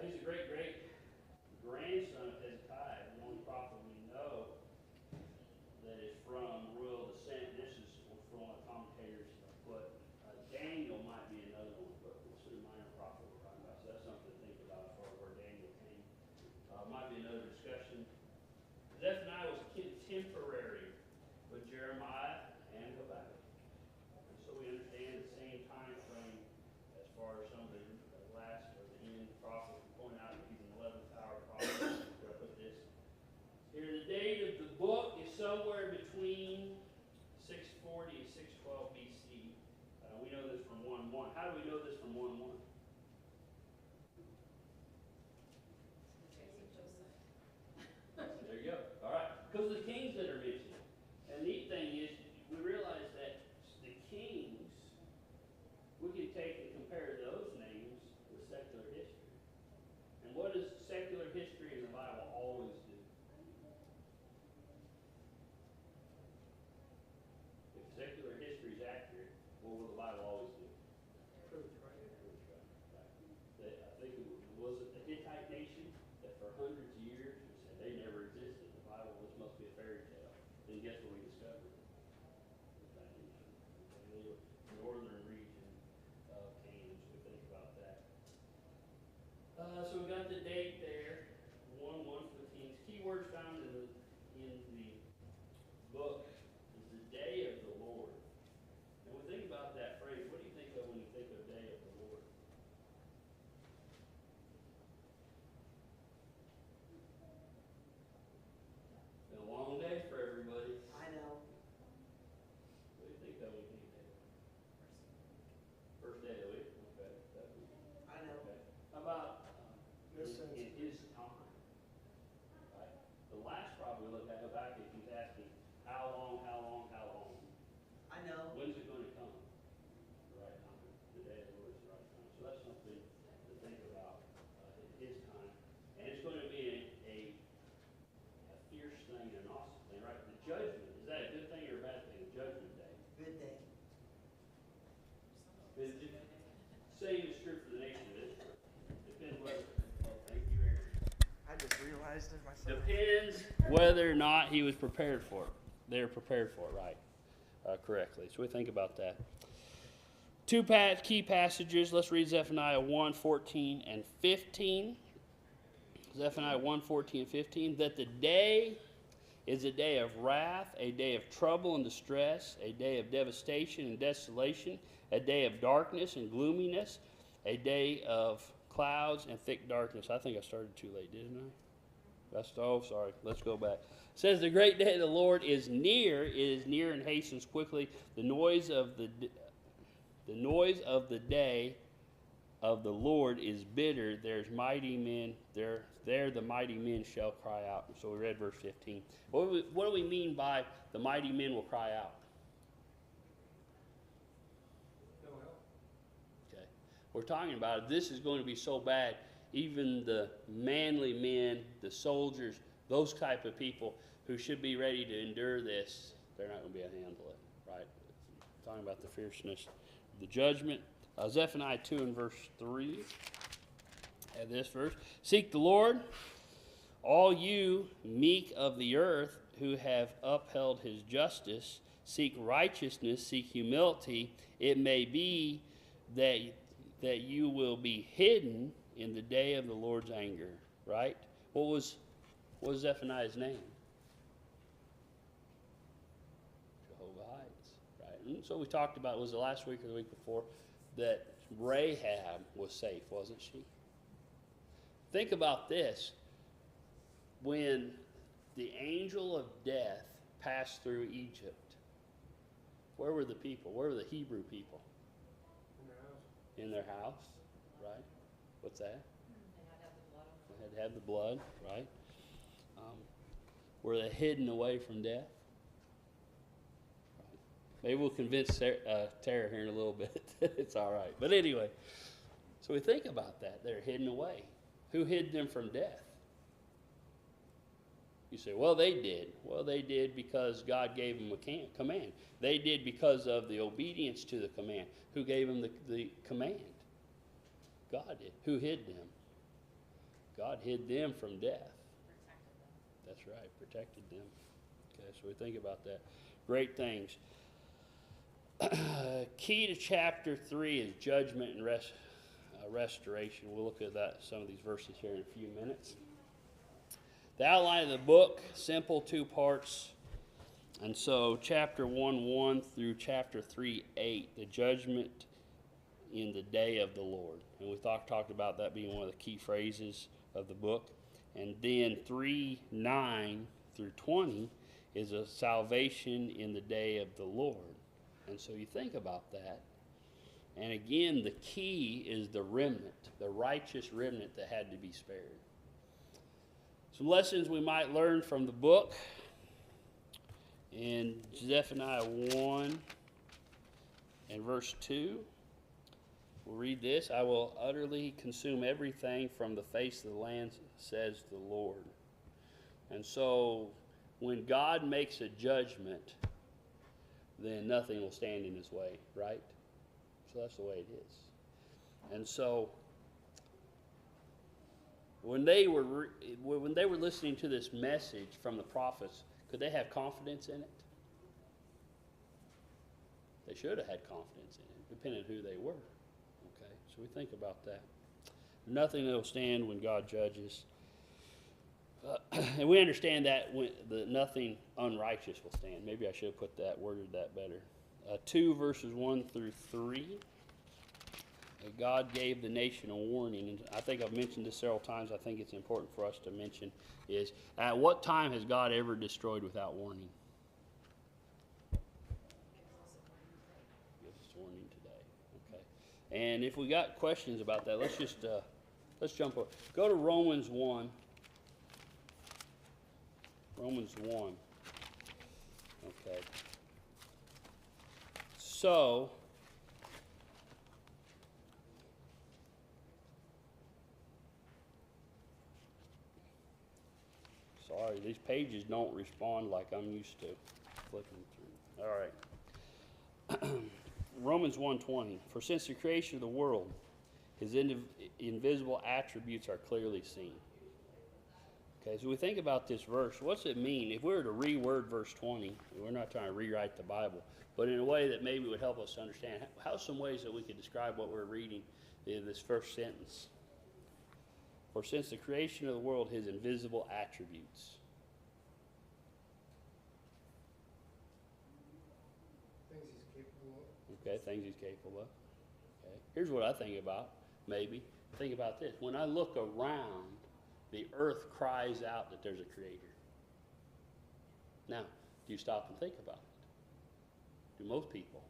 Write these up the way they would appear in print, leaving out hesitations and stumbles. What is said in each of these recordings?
He's a great grandson of Hezekiah, the only prophet we know that is from royal descent. This is from what commentators put. Daniel might be another one, but this is a minor prophet we're talking about. So that's something to think about as far as where Daniel came. Might be another discussion. Zephaniah was contemporary with Jeremiah and Habakkuk. And so we understand the same time frame as far as some of the last or the end prophets. We point out that he's an 11th hour prophet. Where I put this. Here, the date of the book is somewhere between 640 and 612 BC. We know this from 1:1. How do we know this from 1:1? There you go. All right. Because of the kings that are mentioned. And the neat thing is, we realize that the kings, we can take and compare those names with secular history. And what does secular history in the Bible always do? If secular history is accurate, what will the Bible always do? Prove it right. I think it was the Hittite nation that for hundreds of years said they never existed. The Bible, this must be a fairy tale. Then guess what we discovered? Hittite nation. They were northern region of Canaan, so we think about that. So we got the date there, 1:1 for the kings. Key words found in the book is the day of the Lord. And when we think about that phrase, what do you think of when you think of day of the Lord? Been a long day for everybody. I know. What do you think of when you think of day? First day of the week? Okay. I know. Okay. How about in his time? Right? The last problem we looked at, Habakkuk, he's asking, how long, how long, how long? I know. When's it going to come? The right time. The day of the Lord is the right time. So that's something to think about in his time. And it's going to be a fierce thing and an awesome thing, right? The judgment, is that a good thing or a bad thing? The judgment day. Good day. Same is true for the nation of Israel. Depends whether, thank you, Aaron. I just realized it myself. Depends whether or not he was prepared for it. They were prepared for it, right? Correctly. So we think about that. Two key passages. Let's read Zephaniah 1:14 and 15. Zephaniah 1:14 and 15. That the day is a day of wrath, a day of trouble and distress, a day of devastation and desolation, a day of darkness and gloominess, a day of clouds and thick darkness. I think I started too late, didn't I? Sorry. Let's go back. It says the great day of the Lord is near. It is near and hastens quickly. The noise of the day of the Lord is bitter. There's mighty men. There the mighty men shall cry out. So we read verse 15. What do we mean by the mighty men will cry out? No help. Okay. We're talking about it. This is going to be so bad. Even the manly men, the soldiers, those type of people who should be ready to endure this, they're not going to be able to handle it, right? Talking about the fierceness, the judgment. Zephaniah 2 and verse 3. Have this verse. Seek the Lord, all you meek of the earth who have upheld his justice. Seek righteousness, seek humility. It may be that you will be hidden in the day of the Lord's anger, right? What was Zephaniah's name? Jehovah hides, right? And so we talked about, was it last week or the week before, that Rahab was safe, wasn't she? Think about this. When the angel of death passed through Egypt, where were the people? Where were the Hebrew people? In In their house. their house, right? What's that? They had to have the blood on them. They had to have the blood, right? Were they hidden away from death? Right. Maybe we'll convince Tara here in a little bit. It's all right. But anyway, so we think about that. They're hidden away. Who hid them from death? You say, well, they did. Well, they did because God gave them a command. They did because of the obedience to the command. Who gave them the command? God did. Who hid them? God hid them from death. Protected them. That's right, protected them. Okay, so we think about that. Great things. Key to chapter 3 is judgment and restoration. We'll look at that, some of these verses here in a few minutes. The outline of the book, simple, 2 parts. And so chapter 1:1 through chapter 3:8, the judgment in the day of the Lord. And we talked about that being one of the key phrases of the book. And then 3:9 through 20 is a salvation in the day of the Lord. And so you think about that. And again, the key is the remnant, the righteous remnant that had to be spared. Some lessons we might learn from the book. In Zephaniah 1 and verse 2, we'll read this. I will utterly consume everything from the face of the land, says the Lord. And so when God makes a judgment, then nothing will stand in his way, right? So that's the way it is. And so when they were listening to this message from the prophets, could they have confidence in it? They should have had confidence in it, depending on who they were. Okay, so we think about that. Nothing will stand when God judges. And we understand that nothing unrighteous will stand. Maybe I should have worded that better. 2 verses 1 through 3. God gave the nation a warning, and I think I've mentioned this several times. I think it's important for us to mention is, at what time has God ever destroyed without warning? Gives us a warning today. Okay. And if we got questions about that, let's jump over. Go to Romans 1. Romans 1. Okay. So, sorry, these pages don't respond like I'm used to flipping through. All right. Romans 1:20. For since the creation of the world, his invisible attributes are clearly seen. Okay, so we think about this verse. What's it mean? If we were to reword verse 20, we're not trying to rewrite the Bible, but in a way that maybe would help us understand. How's some ways that we could describe what we're reading in this first sentence? For since the creation of the world, his invisible attributes. Things he's capable of. Okay, things he's capable of. Okay. Here's what I think about, maybe. Think about this. When I look around, the earth cries out that there's a creator. Now, do you stop and think about it? Do most people?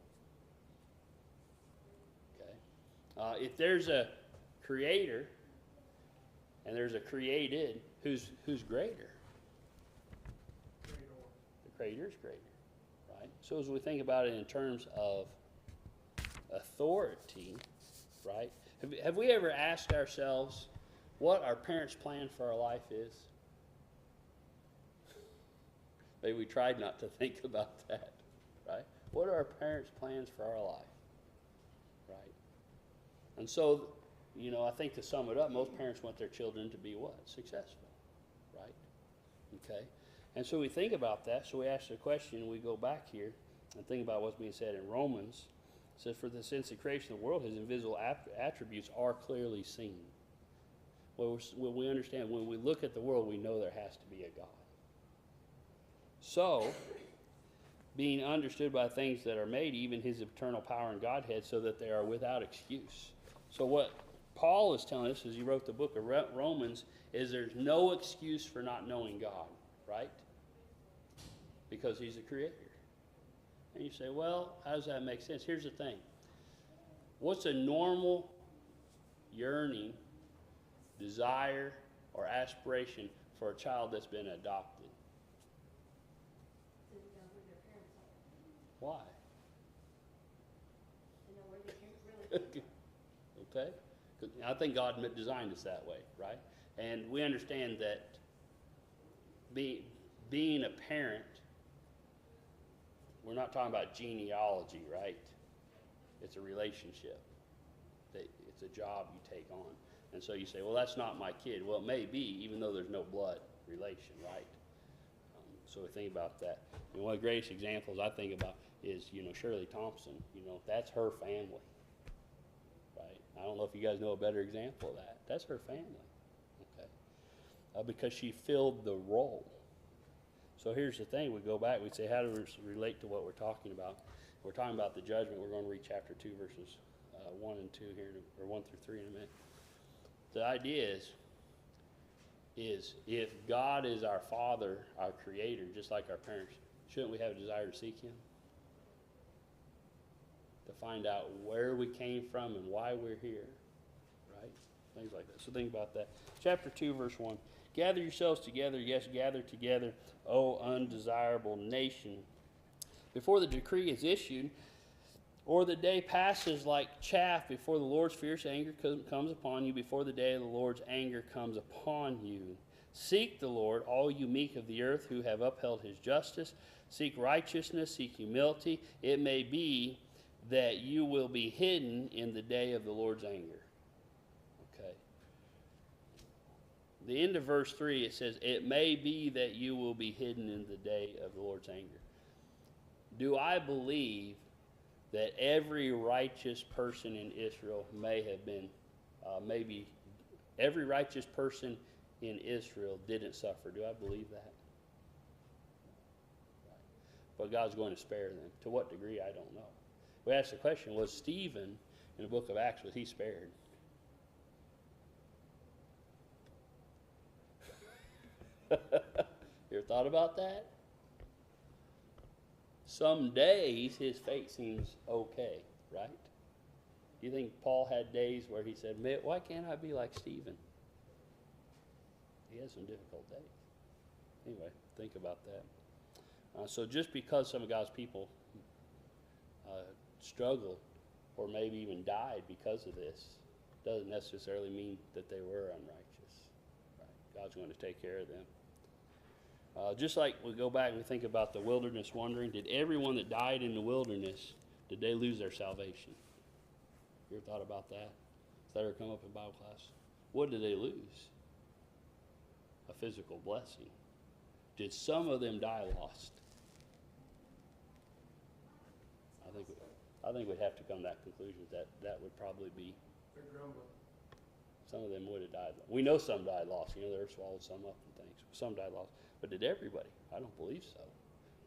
Okay. If there's a creator and there's a created, who's greater? The creator's greater, right? So as we think about it in terms of authority, right? Have we ever asked ourselves what our parents' plan for our life is? Maybe we tried not to think about that, right? What are our parents' plans for our life, right? And so, I think to sum it up, most parents want their children to be what? Successful, right? Okay? And so we think about that, so we ask the question, we go back here and think about what's being said in Romans. It says, for since the creation of the world, his invisible attributes are clearly seen. Well, we understand, when we look at the world, we know there has to be a God. So, being understood by things that are made, even his eternal power and Godhead, so that they are without excuse. So what Paul is telling us, as he wrote the book of Romans, is there's no excuse for not knowing God, right? Because he's the creator. And you say, well, how does that make sense? Here's the thing. What's a normal yearning, desire, or aspiration for a child that's been adopted? To know who their parents are. Why? To know where they came really. Okay? 'Cause I think God designed us that way, right? And we understand that being a parent, we're not talking about genealogy, right? It's a relationship. It's a job you take on. And so you say, well, that's not my kid. Well, it may be, even though there's no blood relation, right? So we think about that. And one of the greatest examples I think about is, Shirley Thompson. That's her family, right? I don't know if you guys know a better example of that. That's her family, okay? Because she filled the role. So here's the thing. We go back, we say, how do we relate to what we're talking about? We're talking about the judgment. We're going to read chapter 2, verses 1 and 2 here, or 1 through 3 in a minute. The idea is if God is our Father, our Creator, just like our parents, shouldn't we have a desire to seek Him? To find out where we came from and why we're here, right? Things like that. So think about that. Chapter 2, verse 1. Gather yourselves together, yes, gather together, O undesirable nation. Before the decree is issued, or the day passes like chaff before the Lord's fierce anger comes upon you, before the day of the Lord's anger comes upon you. Seek the Lord, all you meek of the earth who have upheld his justice. Seek righteousness, seek humility. It may be that you will be hidden in the day of the Lord's anger. Okay. The end of verse 3, it says, it may be that you will be hidden in the day of the Lord's anger. Do I believe that every righteous person in Israel may have been, maybe every righteous person in Israel didn't suffer? Do I believe that? Right. But God's going to spare them. To what degree, I don't know. We asked the question, was Stephen in the book of Acts, was he spared? You ever thought about that? Some days his fate seems okay, right? Do you think Paul had days where he said, why can't I be like Stephen? He had some difficult days. Anyway, think about that. So just because some of God's people struggled or maybe even died because of this doesn't necessarily mean that they were unrighteous. Right? God's going to take care of them. Just like we go back and we think about the wilderness wandering, did everyone that died in the wilderness, did they lose their salvation? You ever thought about that? Does that ever come up in Bible class? What did they lose? A physical blessing. Did some of them die lost? I think we'd have to come to that conclusion that would probably be. They're grumbling. Some of them would have died. We know some died lost. They were swallowed some up and things. Some died lost. But did everybody? I don't believe so.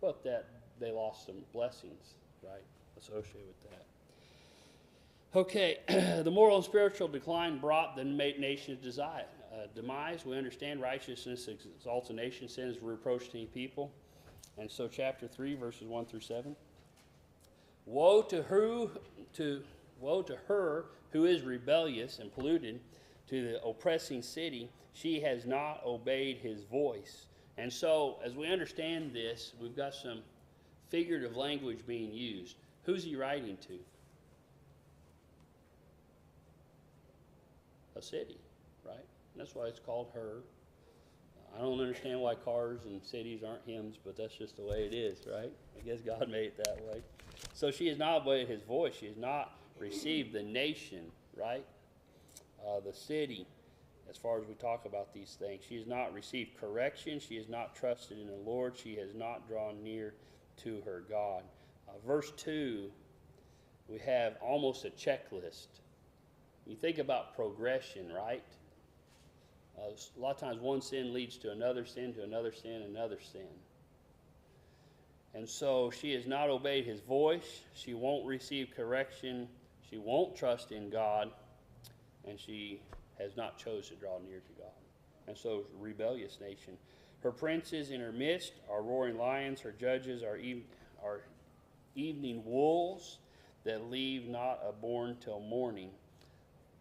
But that they lost some blessings, right, associated with that. Okay, the moral and spiritual decline brought the nation's demise. We understand righteousness exalts a nation, sin is a reproach to any people. And so chapter 3, verses 1 through 7. Woe to her who is rebellious and polluted, to the oppressing city. She has not obeyed his voice. And so, as we understand this, we've got some figurative language being used. Who's he writing to? A city, right? And that's why it's called her. I don't understand why cars and cities aren't hymns, but that's just the way it is, right? I guess God made it that way. So she has not obeyed his voice. She has not received the nation, right? The city, as far as we talk about these things. She has not received correction. She has not trusted in the Lord. She has not drawn near to her God. Verse 2, we have almost a checklist. You think about progression, right? A lot of times one sin leads to another sin, another sin. And so she has not obeyed his voice. She won't receive correction. She won't trust in God. And she has not chosen to draw near to God. And so, rebellious nation. Her princes in her midst are roaring lions. Her judges are evening wolves that leave not a born till morning.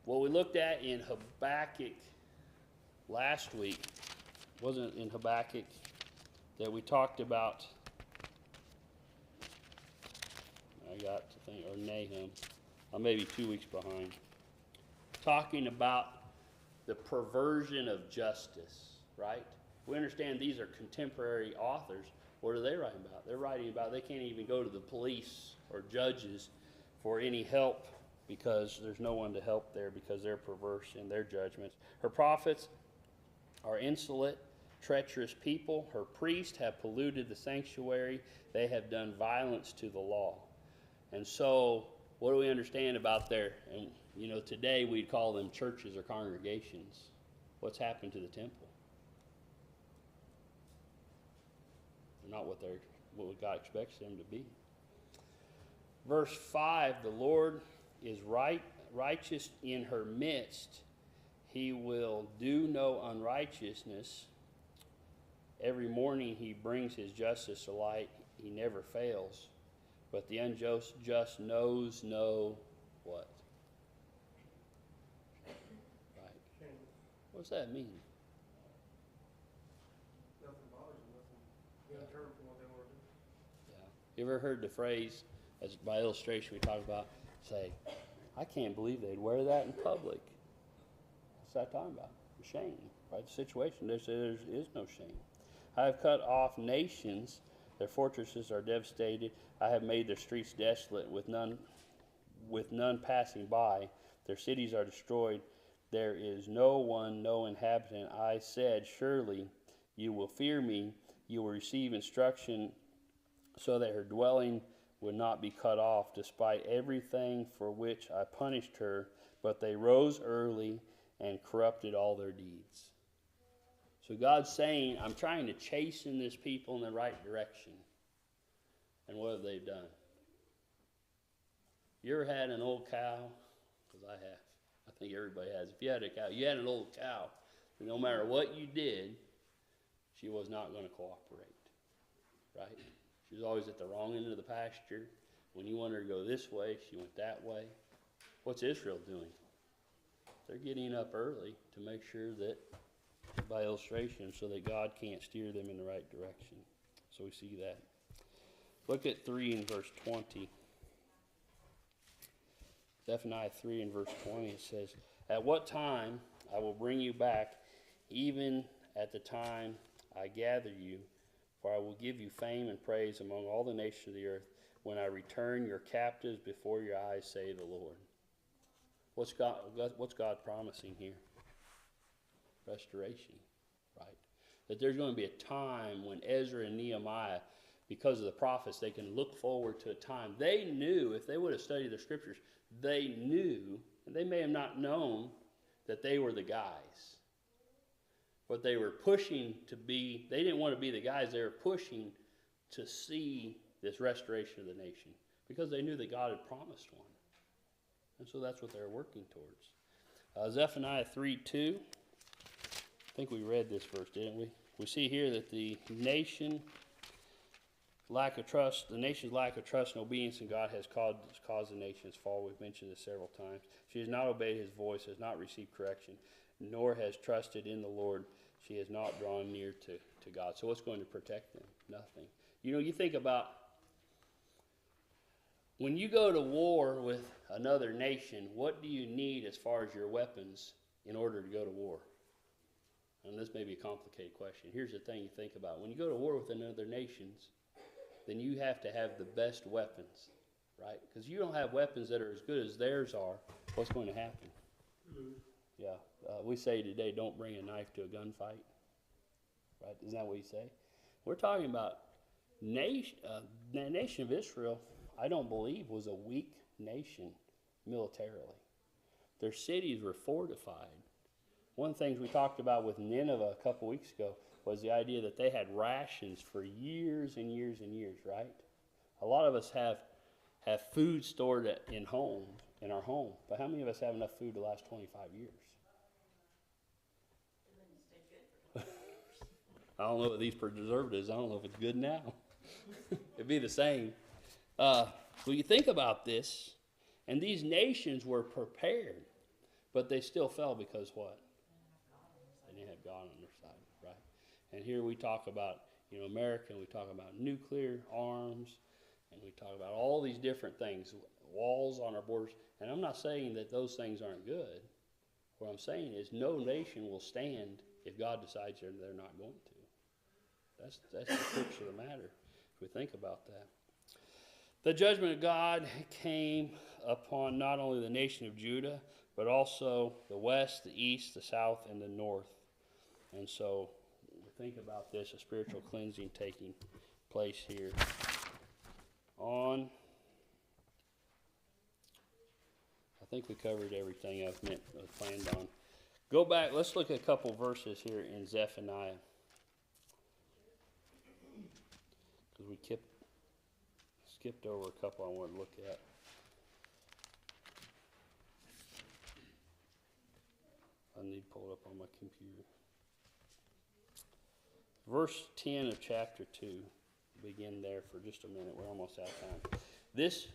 What we looked at in Habakkuk last week, wasn't it in Habakkuk that we talked about? I got to think, or Nahum. I'm maybe 2 weeks behind. Talking about the perversion of justice, right? We understand these are contemporary authors. What are they writing about? They're writing about they can't even go to the police or judges for any help because there's no one to help there because they're perverse in their judgments. Her prophets are insolent, treacherous people. Her priests have polluted the sanctuary. They have done violence to the law. And so, what do we understand about their, and today we'd call them churches or congregations. What's happened to the temple? They're not what God expects them to be. Verse 5, the Lord is righteous in her midst. He will do no unrighteousness. Every morning he brings his justice to light. He never fails. But the unjust knows no what? Right. Shame. What does that mean? Nothing bothers them, nothing. You in turn for what they want to do. Yeah. You ever heard the phrase, as by illustration we talk about, say, I can't believe they'd wear that in public. What's that talking about? Shame, right? The situation, there is no shame. I have cut off nations. Their fortresses are devastated. I have made their streets desolate with none passing by. Their cities are destroyed. There is no one, no inhabitant. I said, surely you will fear me. You will receive instruction so that her dwelling would not be cut off, despite everything for which I punished her. But they rose early and corrupted all their deeds. So God's saying, I'm trying to chasten this people in the right direction. And what have they done? You ever had an old cow? Because I have. I think everybody has. If you had a cow, you had an old cow. And no matter what you did, she was not going to cooperate. Right? She was always at the wrong end of the pasture. When you wanted her to go this way, she went that way. What's Israel doing? They're getting up early to make sure that, by illustration, so that God can't steer them in the right direction. So we see that. Look at 3 in verse 20. Zephaniah 3 in verse 20, it says, at what time I will bring you back, even at the time I gather you, for I will give you fame and praise among all the nations of the earth, when I return your captives before your eyes, say the Lord. What's God promising here? Restoration, right? That there's going to be a time when Ezra and Nehemiah, because of the prophets, they can look forward to a time. They knew, if they would have studied the scriptures, they knew, and they may have not known, that they were the guys. But they were pushing to be, they didn't want to be the guys, they were pushing to see this restoration of the nation, because they knew that God had promised one. And so that's what they're working towards. Zephaniah 3:2. I think we read this verse, didn't we? We see here that the nation's lack of trust and obedience in God has caused the nation's fall. We've mentioned this several times. She has not obeyed his voice, has not received correction, nor has trusted in the Lord. She has not drawn near to God. So what's going to protect them? Nothing. You think about when you go to war with another nation, what do you need as far as your weapons in order to go to war? And this may be a complicated question. Here's the thing you think about. When you go to war with another nation, then you have to have the best weapons, right? Because you don't have weapons that are as good as theirs are, what's going to happen? Yeah. We say today, don't bring a knife to a gunfight. Right? Isn't that what you say? We're talking about the nation of Israel, I don't believe, was a weak nation militarily. Their cities were fortified. One of the things we talked about with Nineveh a couple weeks ago was the idea that they had rations for years and years and years, right? A lot of us have food stored in our home, but how many of us have enough food to last 25 years? I don't know what these preservatives, I don't know if it's good now. It'd be the same. Well, you think about this, and these nations were prepared, but they still fell because what? They didn't have God on their side, right? And here we talk about, America, and we talk about nuclear arms, and we talk about all these different things, walls on our borders. And I'm not saying that those things aren't good. What I'm saying is no nation will stand if God decides they're not going to. That's the crux of the matter, if we think about that. The judgment of God came upon not only the nation of Judah, but also the west, the east, the south, and the north. And so, think about this, a spiritual cleansing taking place here. I think we covered everything I planned on. Go back, let's look at a couple verses here in Zephaniah. Because we skipped over a couple I want to look at. I need to pull it up on my computer. Verse 10 of chapter 2. Begin there for just a minute. We're almost out of time. This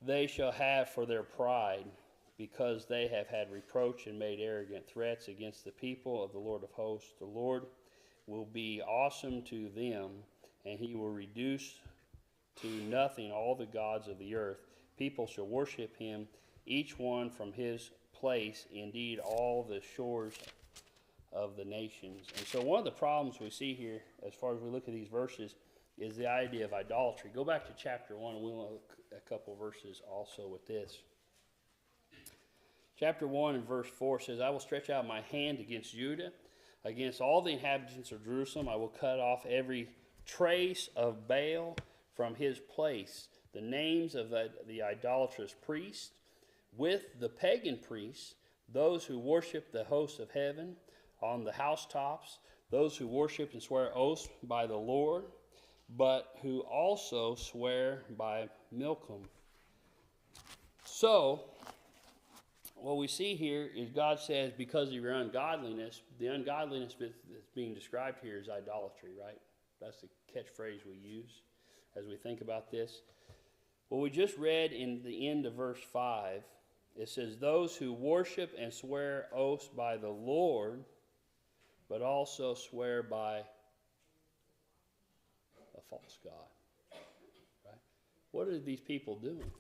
they shall have for their pride, because they have had reproach and made arrogant threats against the people of the Lord of hosts. The Lord will be awesome to them, and he will reduce to nothing all the gods of the earth. People shall worship him, each one from his place, indeed all the shores of the nations. And so one of the problems we see here, as far as we look at these verses, is the idea of idolatry. Go back to chapter 1, and we'll look at a couple verses also with this. Chapter 1 and verse 4 says, I will stretch out my hand against Judah, against all the inhabitants of Jerusalem. I will cut off every trace of Baal from his place, the names of the idolatrous priests, with the pagan priests, those who worship the hosts of heaven on the housetops, those who worship and swear oaths by the Lord, but who also swear by Milcom. So, what we see here is God says, because of your ungodliness, the ungodliness that's being described here is idolatry, right? That's the catchphrase we use as we think about this. Well, we just read in the end of verse 5, it says, those who worship and swear oaths by the Lord, but also swear by a false god. Right? What are these people doing?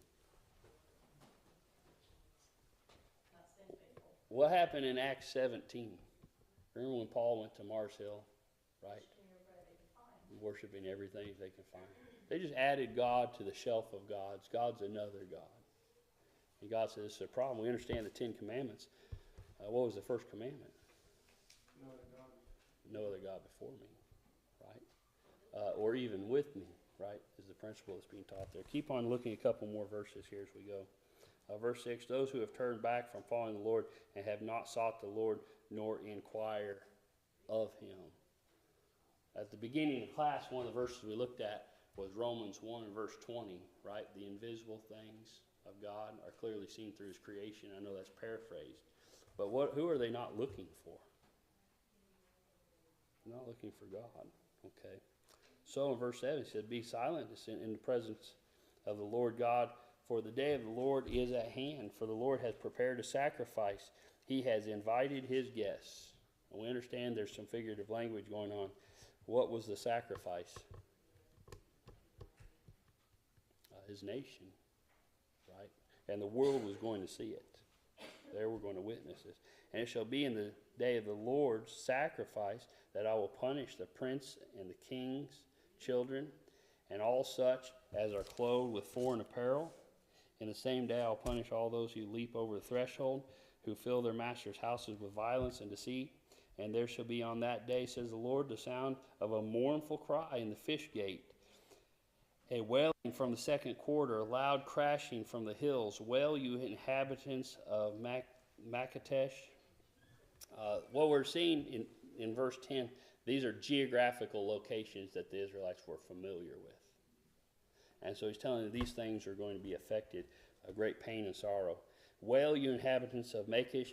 What happened in Acts 17? Remember when Paul went to Mars Hill, right? Worshiping everything they can find. They just added God to the shelf of gods. God's another God. And God says, this is a problem. We understand the 10 Commandments. What was the first commandment? No other God before me, right? Or even with me, right, is the principle that's being taught there. Keep on looking a couple more verses here as we go. Verse 6, those who have turned back from following the Lord and have not sought the Lord nor inquire of him. At the beginning of class, one of the verses we looked at was Romans 1 and verse 20, right? The invisible things of God are clearly seen through his creation. I know that's paraphrased. But who are they not looking for? They're not looking for God. Okay. So in verse 7 it said, be silent in the presence of the Lord God, for the day of the Lord is at hand, for the Lord has prepared a sacrifice. He has invited his guests. And we understand there's some figurative language going on. What was the sacrifice? His nation, right? And the world was going to see it. They were going to witness this. And it shall be in the day of the Lord's sacrifice that I will punish the prince and the king's children, and all such as are clothed with foreign apparel. In the same day I will punish all those who leap over the threshold, who fill their master's houses with violence and deceit. And there shall be on that day, says the Lord, the sound of a mournful cry in the fish gate, a wailing from the second quarter, a loud crashing from the hills. Wail, you inhabitants of Makkatesh. What we're seeing in verse 10, these are geographical locations that the Israelites were familiar with. And so he's telling them these things are going to be affected, a great pain and sorrow. Wail, you inhabitants of Makkatesh,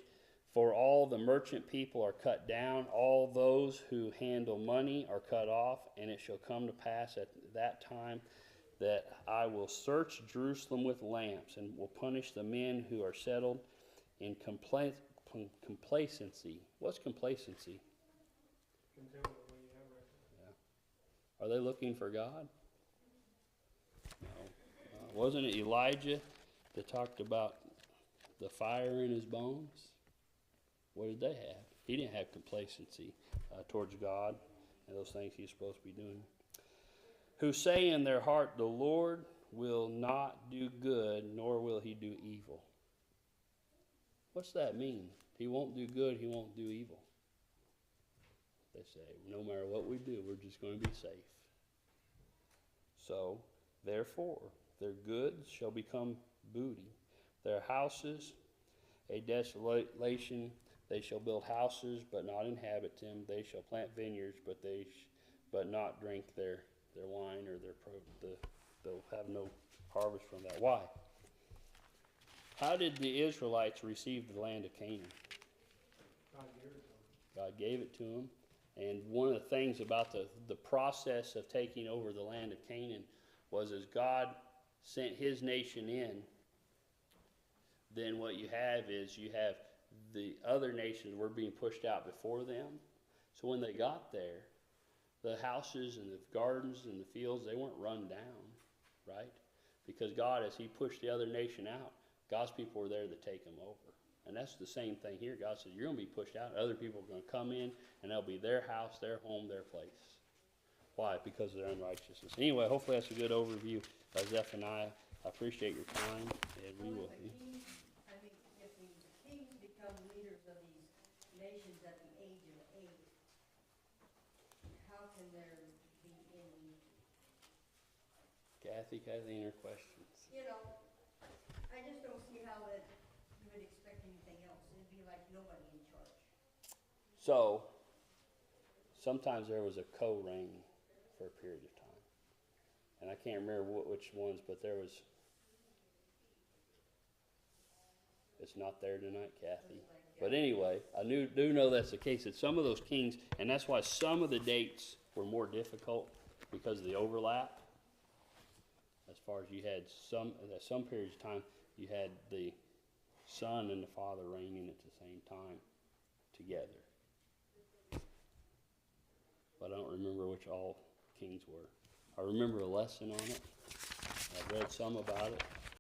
for all the merchant people are cut down, all those who handle money are cut off, and it shall come to pass at that time that I will search Jerusalem with lamps, and will punish the men who are settled in complacency. What's complacency? Yeah. Are they looking for God? No. Wasn't it Elijah that talked about the fire in his bones? What did they have? He didn't have complacency towards God and those things he's supposed to be doing. Who say in their heart, the Lord will not do good, nor will he do evil. What's that mean? He won't do good, he won't do evil. They say, no matter what we do, we're just going to be safe. So, therefore, their goods shall become booty, their houses a desolation. They shall build houses, but not inhabit them. They shall plant vineyards, but not drink their wine or they'll have no harvest from that. Why? How did the Israelites receive the land of Canaan? God gave it to them. God gave it to them. And one of the things about the process of taking over the land of Canaan was as God sent his nation in, then what you have is you have the other nations were being pushed out before them. So when they got there, the houses and the gardens and the fields, they weren't run down, right? Because God, as he pushed the other nation out, God's people were there to take them over. And that's the same thing here. God said, you're going to be pushed out. Other people are going to come in, and that'll be their house, their home, their place. Why? Because of their unrighteousness. Anyway, hopefully that's a good overview of Zephaniah. I appreciate your time, and we will. If the kings become leaders of these nations at the age of 8, how can there be any, Kathleen, her questions. I just don't see how that you would expect anything else. It'd be like nobody in charge. So, sometimes there was a co-reign for a period of time. And I can't remember which ones, but there was. It's not there tonight, Kathy. But anyway, I do know that's the case. That some of those kings, and that's why some of the dates were more difficult because of the overlap. As far as you had some periods of time, you had the son and the father reigning at the same time together. But I don't remember which all kings were. I remember a lesson on it. I've read some about it.